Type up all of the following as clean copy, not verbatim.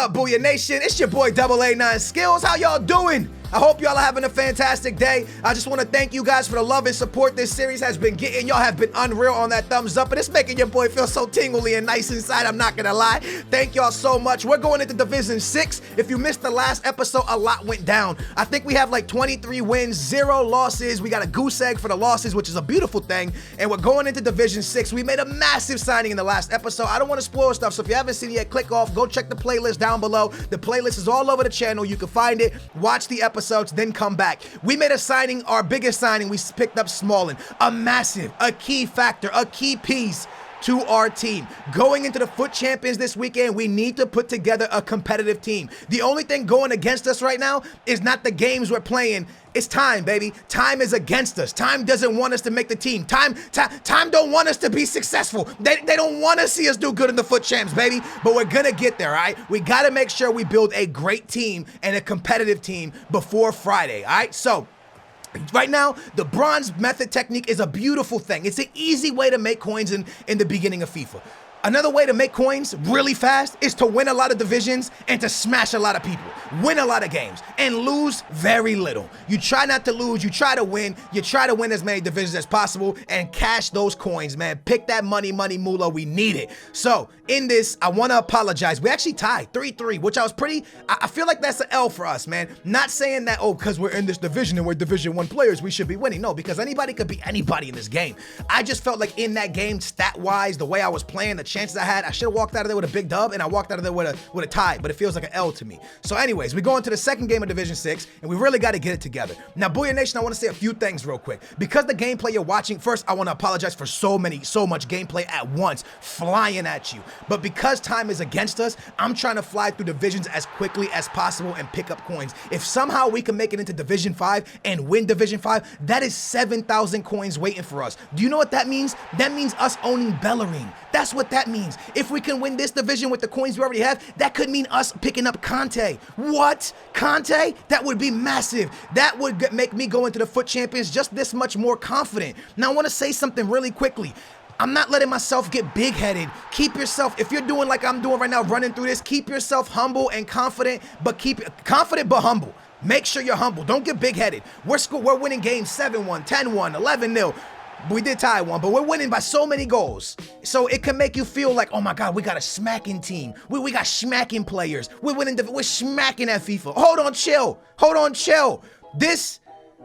up, Booyah Nation? It's your boy Double A9 Skills. How y'all doing? I hope y'all are having a fantastic day. I just want to thank you guys for the love and support this series has been getting. Y'all have been unreal on that thumbs up, and it's making your boy feel so tingly and nice inside. I'm not gonna lie. Thank y'all so much. We're going into Division 6. If you missed the last episode, a lot went down. I think we have like 23 wins, 0 losses. We got a goose egg for the losses, which is a beautiful thing, and we're going into Division 6. We made a massive signing in the last episode. I don't want to spoil stuff, so if you haven't seen it yet, click off. Go check the playlist down below. The playlist is all over the channel. You can find it. Watch the episodes, then come back. We made a signing, our biggest signing. We picked up Smallin, a key factor, a key piece to our team. Going into the Foot Champions this weekend, we need to put together a competitive team. The only thing going against us right now is not the games we're playing. It's time, baby. Time is against us. Time doesn't want us to make the team. Time don't want us to be successful. They don't want to see us do good in the Foot Champs, baby. But we're gonna get there, all right? We gotta make sure we build a great team and a competitive team before Friday, all right? So, right now, the bronze method technique is a beautiful thing. It's an easy way to make coins in the beginning of FIFA. Another way to make coins really fast is to win a lot of divisions and to smash a lot of people. Win a lot of games and lose very little. You try not to lose, you try to win. You try to win as many divisions as possible and cash those coins, man. Pick that money moolah. We need it. So, in this, I want to apologize. We actually tied 3-3, which I feel like that's an L for us, man. Not saying that, oh, because we're in this division and we're Division 1 players, we should be winning. No, because anybody could beat anybody in this game. I just felt like in that game, stat-wise, the way I was playing, the chances I had, I should have walked out of there with a big dub, and I walked out of there with a tie, but it feels like an L to me. So anyways, we go into the second game of Division 6, and we really got to get it together. Now, Booyah Nation, I want to say a few things real quick. Because the gameplay you're watching, first, I want to apologize for so much gameplay at once, flying at you. But because time is against us, I'm trying to fly through divisions as quickly as possible and pick up coins. If somehow we can make it into Division 5 and win Division 5, that is 7,000 coins waiting for us. Do you know what that means? That means us owning Bellerin. That's what that means. If we can win this division with the coins we already have, that could mean us picking up Conte. What? Conte? That would be massive. That would make me go into the Foot Champions just this much more confident. Now, I want to say something really quickly. I'm not letting myself get big-headed. Keep yourself, if you're doing like I'm doing right now, running through this, keep yourself humble and confident, but humble. Make sure you're humble. Don't get big-headed. We're winning games 7-1, 10-1, 11-0. We did tie one, but we're winning by so many goals. So it can make you feel like, oh my God, we got a smacking team. We got smacking players. We're smacking at FIFA. Hold on, chill. This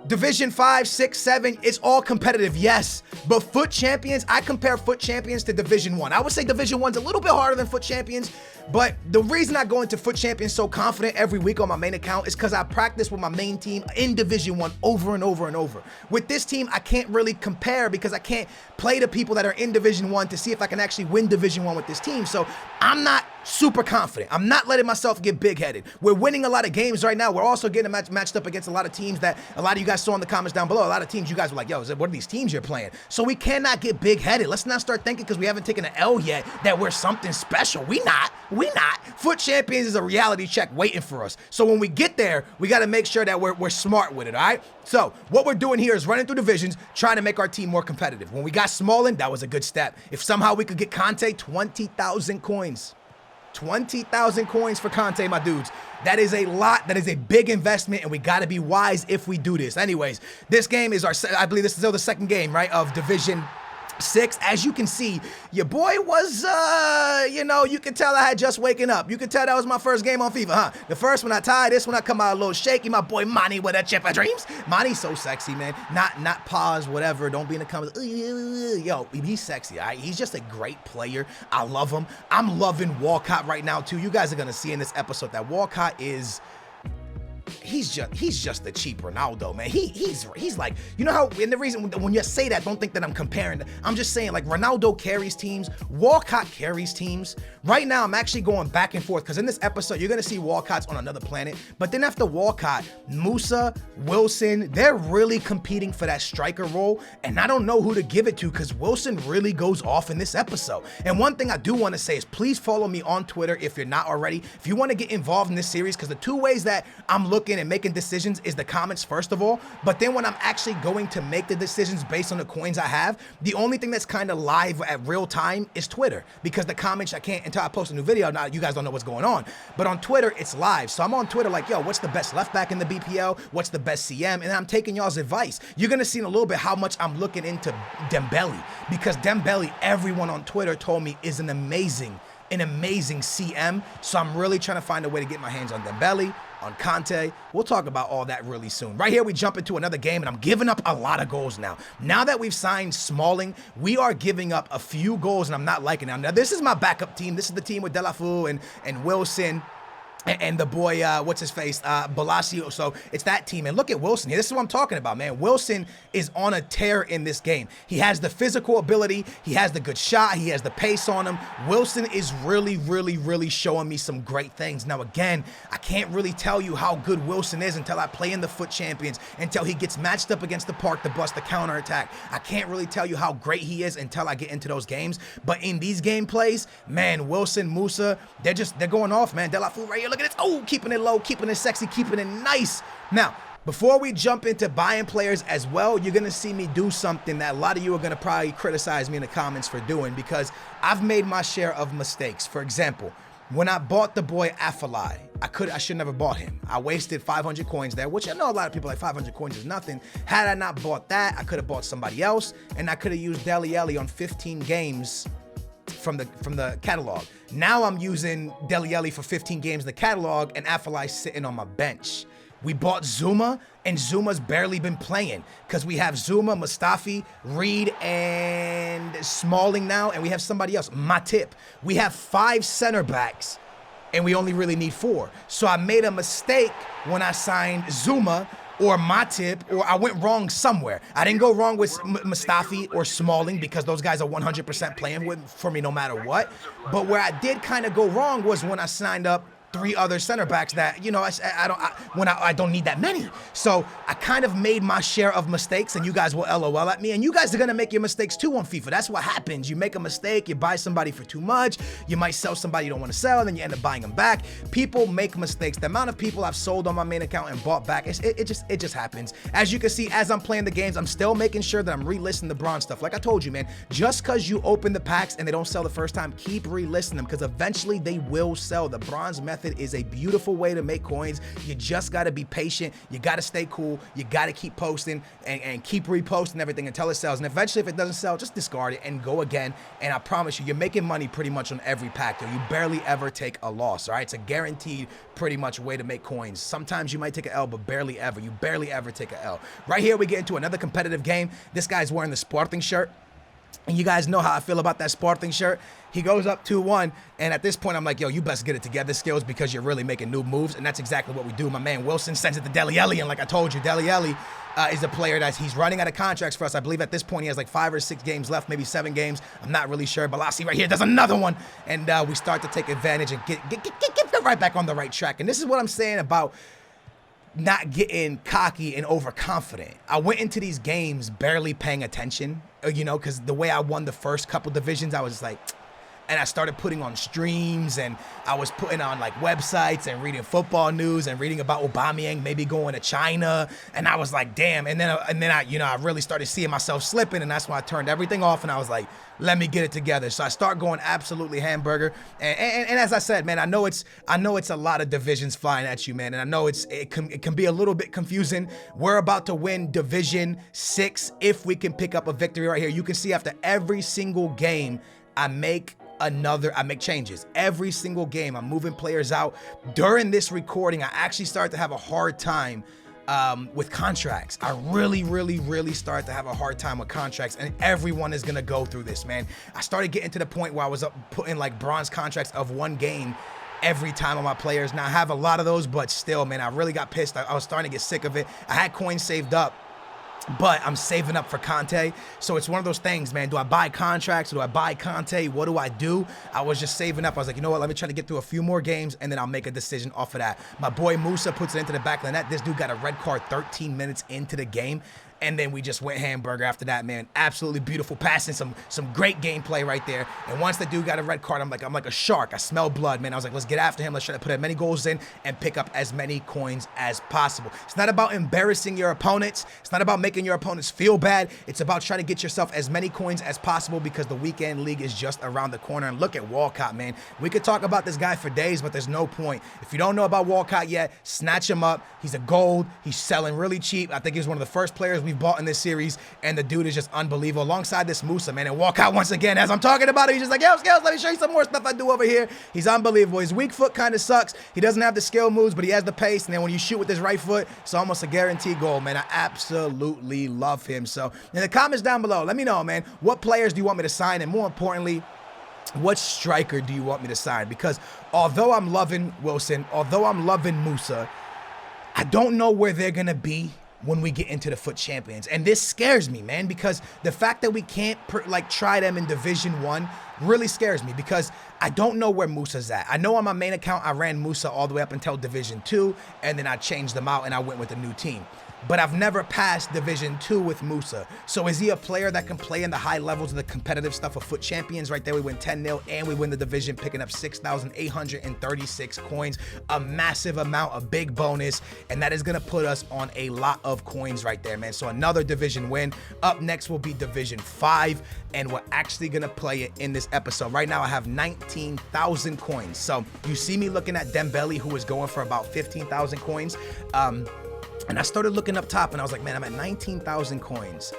Division 5, 6, 7, it's all competitive, yes. But Foot Champions, I compare Foot Champions to Division 1. I would say Division 1's a little bit harder than Foot Champions, but the reason I go into Foot Champions so confident every week on my main account is because I practice with my main team in Division 1 over and over and over. With this team, I can't really compare because I can't play the people that are in Division 1 to see if I can actually win Division 1 with this team. So I'm not super confident. I'm not letting myself get big-headed. We're winning a lot of games right now. We're also getting matched up against a lot of teams that a lot of you guys saw in the comments down below. A lot of teams you guys were like, yo, what are these teams you're playing? So we cannot get big-headed. Let's not start thinking because we haven't taken an L yet that we're something special. We not. Foot Champions is a reality check waiting for us. So when we get there, we got to make sure that we're smart with it, all right? So what we're doing here is running through divisions, trying to make our team more competitive. When we got Smallin, that was a good step. If somehow we could get Conte, 20,000 coins. 20,000 coins for Conte, my dudes. That is a lot. That is a big investment, and we got to be wise if we do this. Anyways, this game is I believe this is still the second game, right, of Division 6. As you can see, your boy was, you can tell I had just waking up. You can tell that was my first game on FIFA, huh? The first one I tied, this one I come out a little shaky. My boy Monty with a chip of dreams. Monty's so sexy, man. Not pause, whatever. Don't be in the comments. Yo, he's sexy, all right? He's just a great player. I love him. I'm loving Walcott right now, too. You guys are going to see in this episode that Walcott is... He's just the cheap Ronaldo, man. He's like, you know how, and the reason when you say that, don't think that I'm comparing. I'm just saying, like, Ronaldo carries teams, Walcott carries teams. Right now, I'm actually going back and forth because in this episode, you're gonna see Walcott's on another planet. But then after Walcott, Musa, Wilson, they're really competing for that striker role, and I don't know who to give it to because Wilson really goes off in this episode. And one thing I do want to say is please follow me on Twitter if you're not already. If you want to get involved in this series, because the two ways that I'm looking in and making decisions is the comments first of all, but then when I'm actually going to make the decisions based on the coins I have, the only thing that's kind of live at real time is Twitter, because the comments I can't, until I post a new video, now you guys don't know what's going on, but on Twitter it's live. So I'm on Twitter like, yo, what's the best left back in the BPL? What's the best CM? And I'm taking y'all's advice. You're gonna see in a little bit how much I'm looking into Dembele, because Dembele, everyone on Twitter told me, is an amazing CM. So I'm really trying to find a way to get my hands on Dembele, on Kante. We'll talk about all that really soon. Right here, we jump into another game, and I'm giving up a lot of goals now. Now that we've signed Smalling, we are giving up a few goals, and I'm not liking it. Now, this is my backup team. This is the team with Delafu and Wilson, and the boy, what's his face, Bolasie. So it's that team. And look at Wilson here. This is what I'm talking about, man. Wilson is on a tear in this game. He has the physical ability. He has the good shot. He has the pace on him. Wilson is really showing me some great things. Now, again, I can't really tell you how good Wilson is until I play in the Foot Champions, until he gets matched up against the Park to bust the counterattack. I can't really tell you how great he is until I get into those games. But in these gameplays, man, Wilson, Musa, they're going off, man. Delafu right here. Look at this. Oh, keeping it low, keeping it sexy, keeping it nice. Now, before we jump into buying players as well, you're going to see me do something that a lot of you are going to probably criticize me in the comments for doing, because I've made my share of mistakes. For example, when I bought the boy Afalai, I should never bought him. I wasted 500 coins there, which I know a lot of people like 500 coins is nothing. Had I not bought that, I could have bought somebody else, and I could have used Dele Alli on 15 games from the catalog. Now I'm using Dele Alli for 15 games in the catalog, and Afalai sitting on my bench. We bought Zuma, and Zuma's barely been playing, because we have Zuma, Mustafi, Reed, and Smalling now, and we have somebody else, Matip. We have 5 center backs, and we only really need 4. So I made a mistake when I signed Zuma or Matip, or I went wrong somewhere. I didn't go wrong with Mustafi or Smalling, because those guys are 100% playing for me no matter what. But where I did kind of go wrong was when I signed up 3 other center backs that, you know, I don't need that many. So I kind of made my share of mistakes, and you guys will LOL at me, and you guys are gonna make your mistakes too on FIFA. That's what happens. You make a mistake, you buy somebody for too much, you might sell somebody you don't want to sell, and then you end up buying them back. People make mistakes. The amount of people I've sold on my main account and bought back, it just happens. As you can see, as I'm playing the games, I'm still making sure that I'm relisting the bronze stuff. Like I told you, man, just because you open the packs and they don't sell the first time, keep relisting them, because eventually they will sell. The bronze method is a beautiful way to make coins. You just got to be patient. You got to stay cool. You got to keep posting and keep reposting everything until it sells. And eventually, if it doesn't sell, just discard it and go again. And I promise you, you're making money pretty much on every pack. You barely ever take a loss, all right? It's a guaranteed pretty much way to make coins. Sometimes you might take an L, but barely ever. You barely ever take an L. Right here, we get into another competitive game. This guy's wearing the Sporting shirt. And you guys know how I feel about that Sporting shirt. He goes up 2-1, and at this point, I'm like, yo, you best get it together, Skills, because you're really making new moves, and that's exactly what we do. My man Wilson sends it to Dele Alli, and like I told you, Dele Alli is a player that he's running out of contracts for us. I believe at this point he has like 5 or 6 games left, maybe 7 games. I'm not really sure. Bolasie right here does another one, and we start to take advantage and get right back on the right track. And this is what I'm saying about not getting cocky and overconfident. I went into these games barely paying attention, you know, because the way I won the first couple divisions, I was just like, and I started putting on streams, and I was putting on like websites and reading football news and reading about Aubameyang maybe going to China, and I was like, damn. And then I, you know, I really started seeing myself slipping, and that's when I turned everything off, and I was like, let me get it together. So I start going absolutely hamburger, and as I said, man, I know it's a lot of divisions flying at you, man, and I know it can be a little bit confusing. We're about to win Division 6 if we can pick up a victory right here. You can see after every single game, I make changes. Every single game, I'm moving players out. During this recording, I actually started to have a hard time with contracts. I really started to have a hard time with contracts, and everyone is gonna go through this, man. I started getting to the point where I was putting like bronze contracts of 1 game every time on my players. Now I have a lot of those, but still, man, I really got pissed. I was starting to get sick of it. I had coins saved up, but I'm saving up for Kante. So it's one of those things, man. Do I buy contracts? Do I buy Kante? What do I do? I was just saving up. I was like, you know what? Let me try to get through a few more games, and then I'll make a decision off of that. My boy Musa puts it into the back of the net. This dude got a red card 13 minutes into the game. And then we just went hamburger after that, man. Absolutely beautiful passing, some great gameplay right there. And once the dude got a red card, I'm like a shark. I smell blood, man. I was like, let's get after him. Let's try to put as many goals in and pick up as many coins as possible. It's not about embarrassing your opponents. It's not about making your opponents feel bad. It's about trying to get yourself as many coins as possible because the weekend league is just around the corner. And look at Walcott, man. We could talk about this guy for days, but there's no point. If you don't know about Walcott yet, snatch him up. He's a gold. He's selling really cheap. I think he's one of the first players we've bought in this series, and the dude is just unbelievable. Alongside this Musa, man, and Walcott once again, as I'm talking about it, he's just like, yo, Scales, let me show you some more stuff I do over here. He's unbelievable. His weak foot kind of sucks. He doesn't have the skill moves, but he has the pace, and then when you shoot with his right foot, it's almost a guaranteed goal, man. I absolutely love him. So in the comments down below, let me know, man, what players do you want me to sign, and more importantly, what striker do you want me to sign? Because although I'm loving Wilson, although I'm loving Musa, I don't know where they're going to be when we get into the FUT Champions. And this scares me, man, because the fact that we can't try them in Division 1 really scares me because I don't know where Musa's at. I know on my main account, I ran Musa all the way up until Division 2, and then I changed them out and I went with a new team. But I've never passed Division 2 with Musa. So is he a player that can play in the high levels of the competitive stuff of FUT Champions? Right there, we win 10-0 and we win the division, picking up 6,836 coins, a massive amount, a big bonus, and that is going to put us on a lot of coins right there, man. So another division win. Up next will be Division 5, and we're actually going to play it in this episode. Right now, I have 19,000 coins. So you see me looking at Dembele, who is going for about 15,000 coins. And I started looking up top and I was like, man, I'm at 19,000 coins.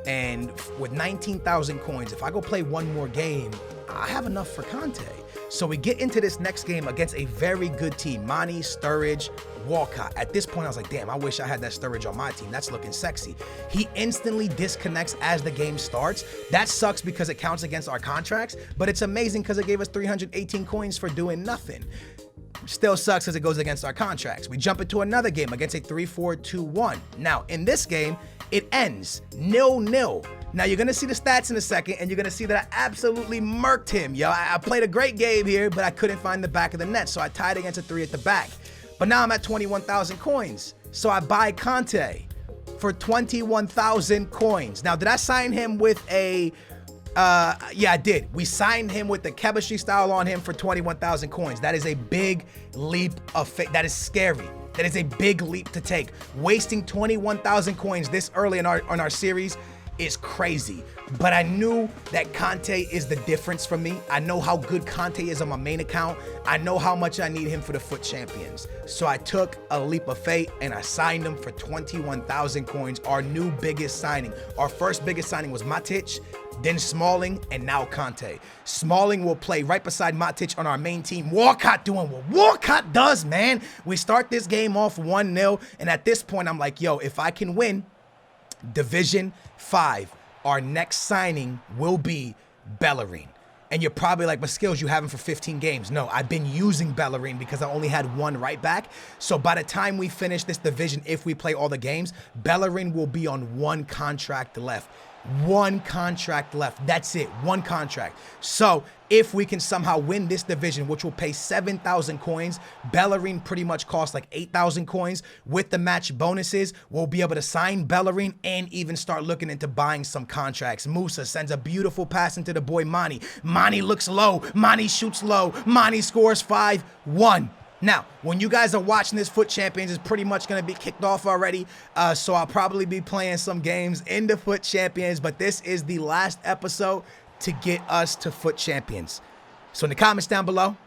And with 19,000 coins, if I go play one more game, I have enough for Conte. So we get into this next game against a very good team. Mane, Sturridge, Walcott. At this point, I was like, damn, I wish I had that Sturridge on my team. That's looking sexy. He instantly disconnects as the game starts. That sucks because it counts against our contracts, but it's amazing because it gave us 318 coins for doing nothing. Still sucks because it goes against our contracts. We jump into another game against a 3-4-2-1. Now, in this game, it ends 0-0. Now, you're going to see the stats in a second, and you're going to see that I absolutely murked him. Yo, I played a great game here, but I couldn't find the back of the net, so I tied against a 3 at the back. But now I'm at 21,000 coins, so I buy Conte for 21,000 coins. Now, did I sign him with a... yeah, I did. We signed him with the chemistry style on him for 21,000 coins. That is a big leap of faith. That is scary. That is a big leap to take. Wasting 21,000 coins this early in our series is crazy. But I knew that Conte is the difference for me. I know how good Conte is on my main account. I know how much I need him for the FUT Champions. So I took a leap of faith and I signed him for 21,000 coins, our new biggest signing. Our first biggest signing was Matic, then Smalling, and now Conte. Smalling will play right beside Matic on our main team. Walcott doing what Walcott does, man. We start this game off 1-0, and at this point, I'm like, yo, if I can win Division 5, our next signing will be Bellerin. And you're probably like, but Skills, you have him for 15 games. No, I've been using Bellerin because I only had one right back. So by the time we finish this division, if we play all the games, Bellerin will be on one contract left. One contract left. That's it. One contract. So if we can somehow win this division, which will pay 7,000 coins, Bellerin pretty much costs like 8,000 coins. With the match bonuses, we'll be able to sign Bellerin and even start looking into buying some contracts. Musa sends a beautiful pass into the boy Mane. Mane looks low. Mane shoots low. Mane scores 5-1. Now, when you guys are watching this FUT Champions, it's pretty much going to be kicked off already. So I'll probably be playing some games in the FUT Champions, but this is the last episode to get us to FUT Champions. So in the comments down below,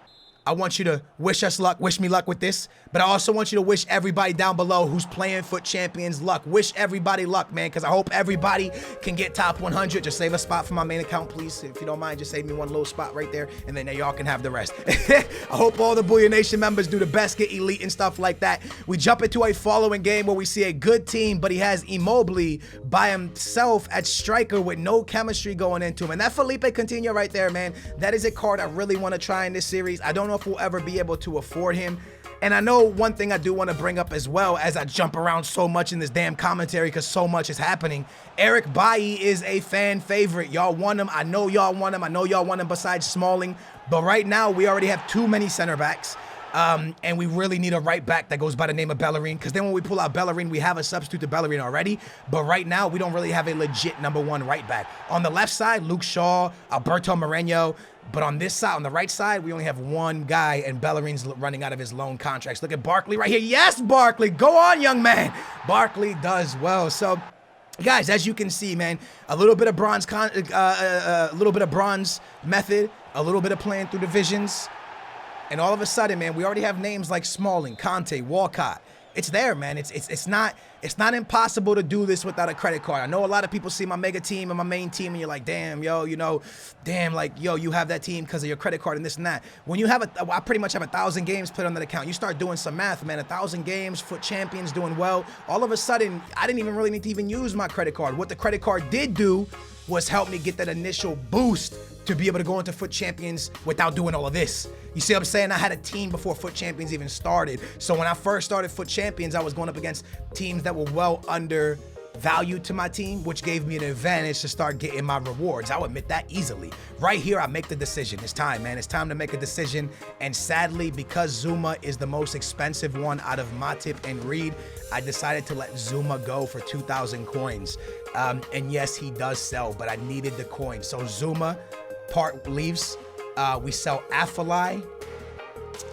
I want you to wish us luck, wish me luck with this, but I also want you to wish everybody down below who's playing FUT Champions luck. Wish everybody luck, man, because I hope everybody can get top 100. Just save a spot for my main account, please. If you don't mind, just save me one little spot right there, and then y'all can have the rest. I hope all the Booyah Nation members do the best, get elite and stuff like that. We jump into a following game where we see a good team, but he has Immobile by himself at striker with no chemistry going into him. And that Felipe Coutinho right there, man, that is a card I really want to try in this series. I don't know if we'll ever be able to afford him. And I know one thing I do want to bring up as well, as I jump around so much in this damn commentary because so much is happening. Eric Bailly is a fan favorite. Y'all want him. I know y'all want him. I know y'all want him besides Smalling. But right now, we already have too many center backs. And we really need a right back that goes by the name of Bellerin, because then when we pull out Bellerin, we have a substitute to Bellerin already. But right now, we don't really have a legit #1 right back. On the left side, Luke Shaw, Alberto Moreno. But on this side, on the right side, we only have one guy, and Bellerin's running out of his loan contracts. Look at Barkley right here. Yes, Barkley. Go on, young man. Barkley does well. So, guys, as you can see, man, a little bit of bronze method, a little bit of playing through divisions. And all of a sudden, man, we already have names like Smalling, Conte, Walcott. It's there, man. It's not impossible to do this without a credit card. I know a lot of people see my mega team and my main team, and you're like, damn, yo, you have that team because of your credit card and this and that. When you have I pretty much have 1,000 games played on that account. You start doing some math, man. 1,000 games, FUT champions, doing well. All of a sudden, I didn't even really need to even use my credit card. What the credit card did do was help me get that initial boost to be able to go into FUT champions without doing all of this. You see what I'm saying? I had a team before FUT champions even started. So when I first started FUT champions, I was going up against teams that were well undervalued to my team, which gave me an advantage to start getting my rewards. I'll admit that easily. Right here, I make the decision. It's time, man. It's time to make a decision. And sadly, because Zuma is the most expensive one out of Matip and Reed, I decided to let Zuma go for 2,000 coins. And yes, he does sell, but I needed the coin. So Zuma part leaves. We sell Afellay,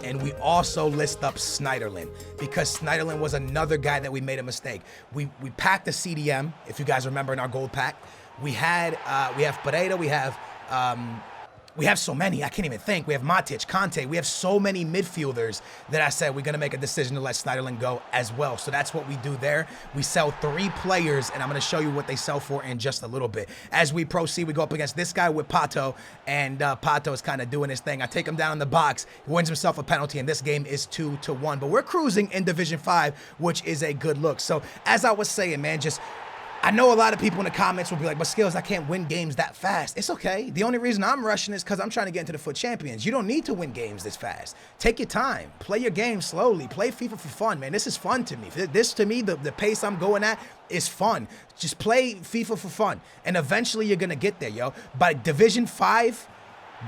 and we also list up Snyderland, because Snyderland was another guy that we made a mistake. We packed the CDM, if you guys remember, in our gold pack. We have Pereira, we have so many, I can't even think. We have Matic, Conte. We have so many midfielders that I said we're going to make a decision to let Snyderland go as well. So that's what we do there. We sell 3 players, and I'm going to show you what they sell for in just a little bit. As we proceed, we go up against this guy with Pato, and Pato is kind of doing his thing. I take him down in the box. He wins himself a penalty, and this game is 2-1. But we're cruising in Division 5, which is a good look. So as I was saying, man, I know a lot of people in the comments will be like, but Skills, I can't win games that fast. It's okay. The only reason I'm rushing is because I'm trying to get into the FUT champions. You don't need to win games this fast. Take your time. Play your game slowly. Play FIFA for fun, man. This is fun to me. This, to me, the pace I'm going at is fun. Just play FIFA for fun. And eventually you're going to get there, yo. By Division 5,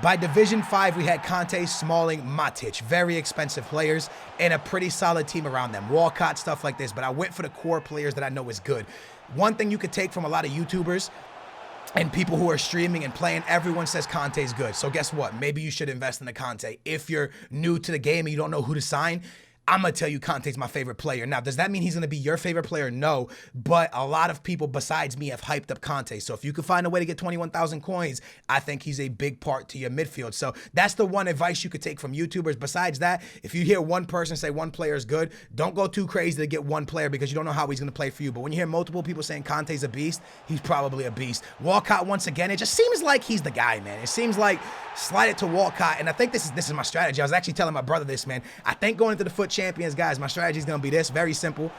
we had Conte, Smalling, Matic. Very expensive players and a pretty solid team around them. Walcott, stuff like this. But I went for the core players that I know is good. One thing you could take from a lot of YouTubers and people who are streaming and playing, everyone says Conte's good. So guess what? Maybe you should invest in the Conte. If you're new to the game and you don't know who to sign, I'm going to tell you Conte's my favorite player. Now, does that mean he's going to be your favorite player? No, but a lot of people besides me have hyped up Conte. So if you can find a way to get 21,000 coins, I think he's a big part to your midfield. So that's the one advice you could take from YouTubers. Besides that, if you hear one person say one player is good, don't go too crazy to get one player because you don't know how he's going to play for you. But when you hear multiple people saying Conte's a beast, he's probably a beast. Walcott, once again, it just seems like he's the guy, man. It seems like slide it to Walcott. And I think this is my strategy. I was actually telling my brother this, man. I think going into the FUT champions, guys, my strategy is going to be this. Very simple.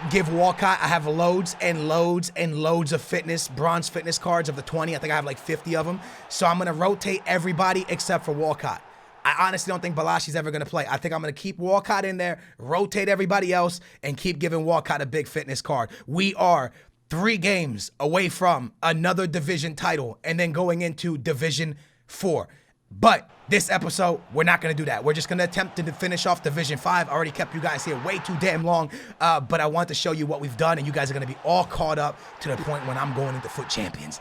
Give Walcott, I have loads and loads and loads of bronze fitness cards of the 20. I think I have like 50 of them. So I'm going to rotate everybody except for Walcott. I honestly don't think Balashi's ever going to play. I think I'm going to keep Walcott in there, rotate everybody else, and keep giving Walcott a big fitness card. We are 3 games away from another division title and then going into Division 4. But this episode, we're not going to do that. We're just going to attempt to finish off Division 5. I already kept you guys here way too damn long, but I want to show you what we've done, and you guys are going to be all caught up to the point when I'm going into FUT champions,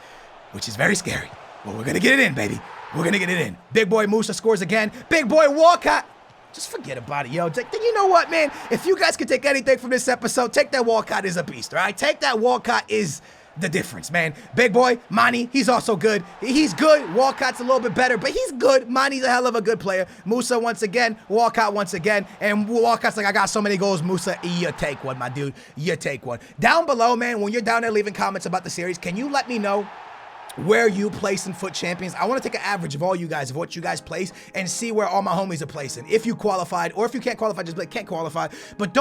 which is very scary. But we're going to get it in, baby. We're going to get it in. Big boy Musa scores again. Big boy Walcott. Just forget about it, yo. You know what, man? If you guys could take anything from this episode, take that Walcott is a beast, all right? Take that Walcott is the difference, man. Big boy, Mani, he's also good. He's good. Walcott's a little bit better, but he's good. Mani's a hell of a good player. Musa once again, Walcott once again, and Walcott's like, I got so many goals. Musa, you take one, my dude. You take one. Down below, man, when you're down there leaving comments about the series, can you let me know where you place in FUT champions? I want to take an average of all you guys, of what you guys place, and see where all my homies are placing. If you qualified, or if you can't qualify, just be like, can't qualify. But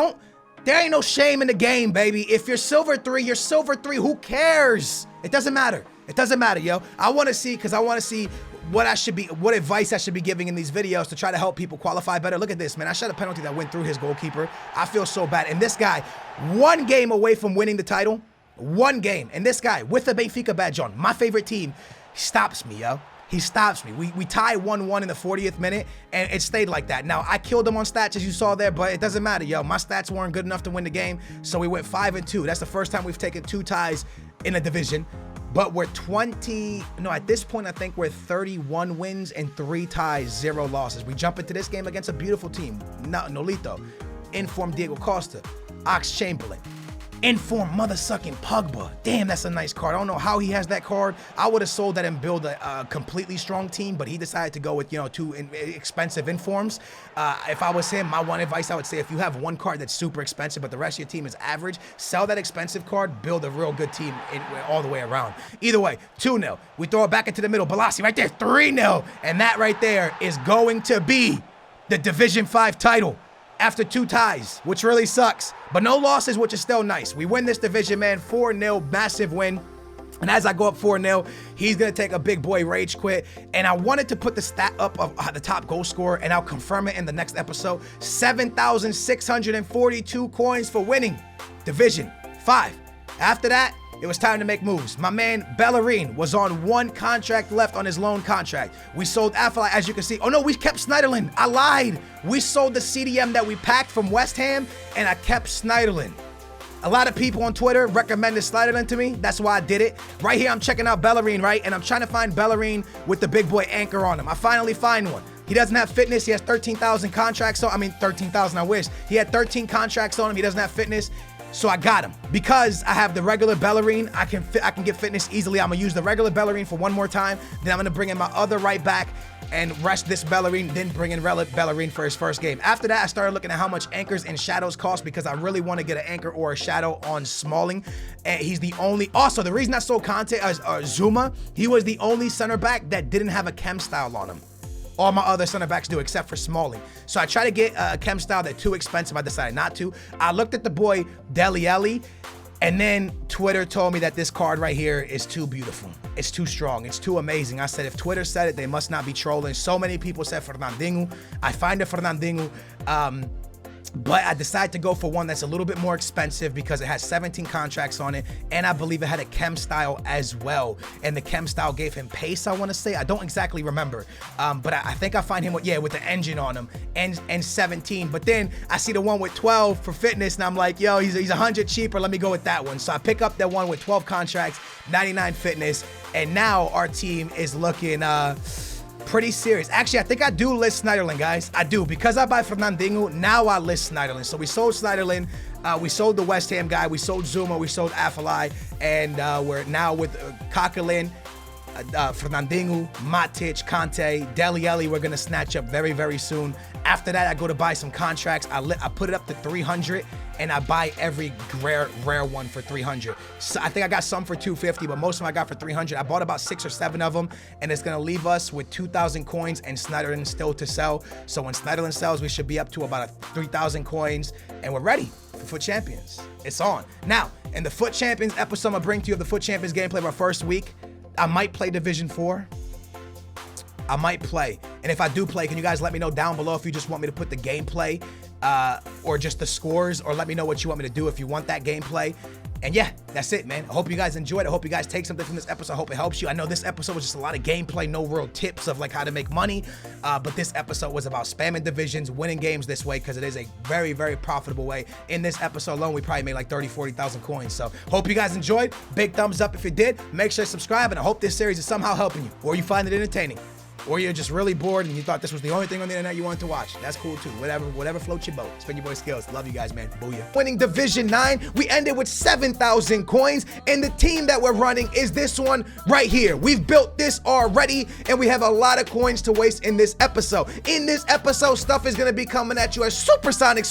there ain't no shame in the game, baby. If you're silver 3, you're silver 3. Who cares? It doesn't matter. It doesn't matter, yo. I want to see what advice I should be giving in these videos to try to help people qualify better. Look at this, man. I shot a penalty that went through his goalkeeper. I feel so bad. And this guy, 1 game away from winning the title. 1 game. And this guy, with the Benfica badge on, my favorite team, stops me, yo. he stops me. We tied 1-1 in the 40th minute, and it stayed like that. Now, I killed him on stats, as you saw there, but it doesn't matter, yo. My stats weren't good enough to win the game, so we went 5-2. That's the first time we've taken 2 ties in a division, but we're at this point, I think we're 31 wins and 3 ties, 0 losses. We jump into this game against a beautiful team. Nolito, informed Diego Costa, Ox Chamberlain, inform mother-sucking Pogba. Damn, that's a nice card. I don't know how he has that card. I would have sold that and build a completely strong team, but he decided to go with, 2 expensive informs. If I was him, my one advice I would say, if you have one card that's super expensive, but the rest of your team is average, sell that expensive card, build a real good team all the way around. Either way, 2-0. We throw it back into the middle. Balassi right there, 3-0. And that right there is going to be the Division 5 title after 2 ties, which really sucks, but no losses, which is still nice. We win this division, man, 4-0, massive win. And as I go up 4-0, he's going to take a big boy rage quit. And I wanted to put the stat up of the top goal scorer, and I'll confirm it in the next episode. 7,642 coins for winning Division 5. After that, it was time to make moves. My man Bellerin was on 1 contract left on his loan contract. We sold Affleck, as you can see. Oh no, we kept Snyderland. I lied. We sold the CDM that we packed from West Ham, and I kept Snyderland. A lot of people on Twitter recommended Snyderland to me. That's why I did it. Right here, I'm checking out Bellerin, right? And I'm trying to find Bellerin with the big boy anchor on him. I finally find one. He doesn't have fitness. He has 13,000 contracts. 13,000, I wish. He had 13 contracts on him. He doesn't have fitness. So I got him. Because I have the regular Bellerin, I can get fitness easily. I'm gonna use the regular Bellerin for one more time. Then I'm gonna bring in my other right back and rest this Bellerin, then bring in Bellerin for his first game. After that, I started looking at how much anchors and shadows cost because I really want to get an anchor or a shadow on Smalling. And he's the only, also the reason I sold Conte as Zuma, he was the only center back that didn't have a chem style on him. All my other center backs do except for Smalling. So I tried to get a chem style that's too expensive. I decided not to. I looked at the boy Dele Alli, and then Twitter told me that this card right here is too beautiful. It's too strong. It's too amazing. I said, if Twitter said it, they must not be trolling. So many people said Fernandinho. I find a Fernandinho. But I decided to go for one that's a little bit more expensive because it has 17 contracts on it, and I believe it had a chem style as well. And the chem style gave him pace, I want to say. I don't exactly remember, but I think I find him with the engine on him and 17. But then I see the one with 12 for fitness, and I'm like, yo, he's 100 cheaper. Let me go with that one. So I pick up that one with 12 contracts, 99 fitness, and now our team is looking pretty serious. Actually, I think I do list Snyderland, guys. I do. Because I buy Fernandinho, now I list Snyderland. So we sold Snyderland. We sold the West Ham guy. We sold Zuma. We sold Affleck. And we're now with Coquelin, Fernandinho, Matic, Conte, Dele Alli. We're going to snatch up very, very soon. After that, I go to buy some contracts. I put it up to 300, and I buy every rare one for 300. So I think I got some for 250, but most of them I got for 300. I bought about 6 or 7 of them, and it's going to leave us with 2,000 coins and Snyderland still to sell. So when Snyderland sells, we should be up to about 3,000 coins, and we're ready for Foot Champions. It's on. Now, in the Foot Champions episode, I'm going to bring to you the Foot Champions gameplay of our first week. I might play Division 4. I might play. And if I do play, can you guys let me know down below if you just want me to put the gameplay or just the scores, or let me know what you want me to do if you want that gameplay. And yeah, that's it, man. I hope you guys enjoyed. I hope you guys take something from this episode. I hope it helps you. I know this episode was just a lot of gameplay, no real tips of like how to make money. But this episode was about spamming divisions, winning games this way, because it is a very, very profitable way. In this episode alone, we probably made like 30,000, 40,000 coins. So hope you guys enjoyed. Big thumbs up if you did. Make sure to subscribe, and I hope this series is somehow helping you, or you find it entertaining, or you're just really bored and you thought this was the only thing on the internet you wanted to watch. That's cool too. Whatever floats your boat. Spin your boy skills. Love you guys, man. Booyah. Winning Division 9, we ended with 7,000 coins, and the team that we're running is this one right here. We've built this already, and we have a lot of coins to waste in this episode. In this episode, stuff is going to be coming at you as supersonic